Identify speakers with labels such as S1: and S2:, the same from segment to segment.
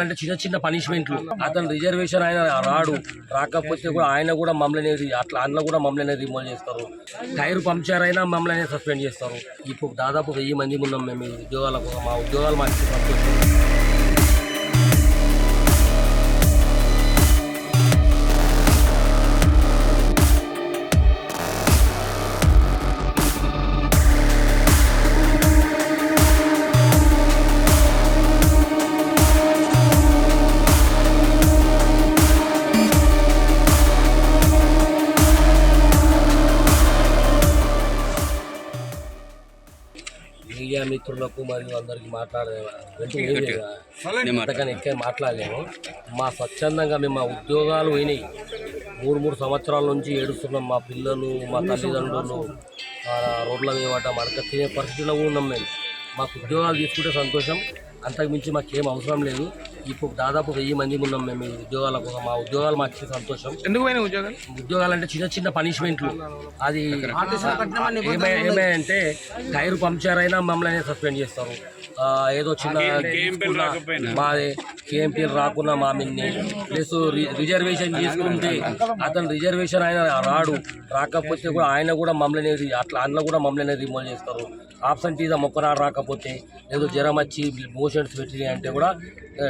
S1: అంటే చిన్న చిన్న పనిష్మెంట్లు అతను రిజర్వేషన్ ఆయన రాకపోతే కూడా ఆయన కూడా మమ్మల్ని అట్లా అందులో కూడా మమ్మల్ని రిమూవ్ చేస్తారు. టైర్ పంక్చర్ అయినా మమ్మల్ని సస్పెండ్ చేస్తారు. ఇప్పుడు దాదాపు 1000 మంది ఉన్నాం మేము ఉద్యోగాలకు. మా ఉద్యోగాలు మాకు మీడియా మిత్రులకు మరియు అందరికి అంతకన్నా ఎక్కువ మాట్లాడలేము. మా స్వచ్ఛందంగా మేము మా ఉద్యోగాలు పోయినాయి. 3 సంవత్సరాల నుంచి ఏడుస్తున్నాం. మా పిల్లలు మా తల్లిదండ్రులు రోడ్ల మీద మడక తినే పరిస్థితిలో ఉన్నాం. మేము మాకు ఉద్యోగాలు తీసుకుంటే సంతోషం, అంతకు మించి మాకేం అవసరం లేదు. ఇప్పుడు దాదాపు 1000 మంది ఉన్నాం మేము ఉద్యోగాలకు. మా ఉద్యోగాలు మాకు సంతోషం.
S2: ఎందుకు
S1: ఉద్యోగాలు అంటే చిన్న చిన్న పనిష్మెంట్లు. అది ఏమైందంటే టైర్ పంక్చర్ అయినా మమ్మల్ని సస్పెండ్ చేస్తారు. ఏదో చిన్న మాది కేఎంపీలు రాకున్నా మా మిన్ని ప్లస్ రిజర్వేషన్ చేసుకుంటే అతను రిజర్వేషన్ ఆయన రాకపోతే కూడా ఆయన కూడా మమ్మల్ని అట్లా అందులో కూడా మమ్మల్ని రిమూవ్ చేస్తారు. ఆబ్సెంటీజం ఒక్కనాడు రాకపోతే ఏదో జ్వరం వచ్చి మోషన్స్ పెట్టినాయి అంటే కూడా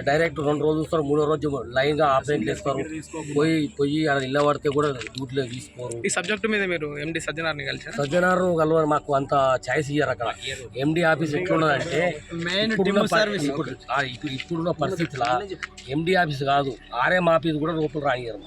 S1: డైరెక్ట్ 2 రోజులు చూస్తారు, 3వ రోజు లైన్గా ఆబ్సెంట్లు వేస్తారు. పోయి అక్కడ ఇళ్ళ పడితే కూడా డ్యూటీలో తీసుకోరు.
S2: ఈ సబ్జెక్టు మీద మీరు ఎండి సజ్జనార్ని కలిసి
S1: కలవరు. మాకు అంత ఛాయిస్ ఇయ్యారు. అక్కడ ఎండి ఆఫీస్ ఎట్లున్నదంటే ఇప్పుడున్న పరిస్థితిలో ఎండి ఆఫీస్ కాదు, ఆర్ఎం ఆఫీస్ కూడా లోపల రానియరు.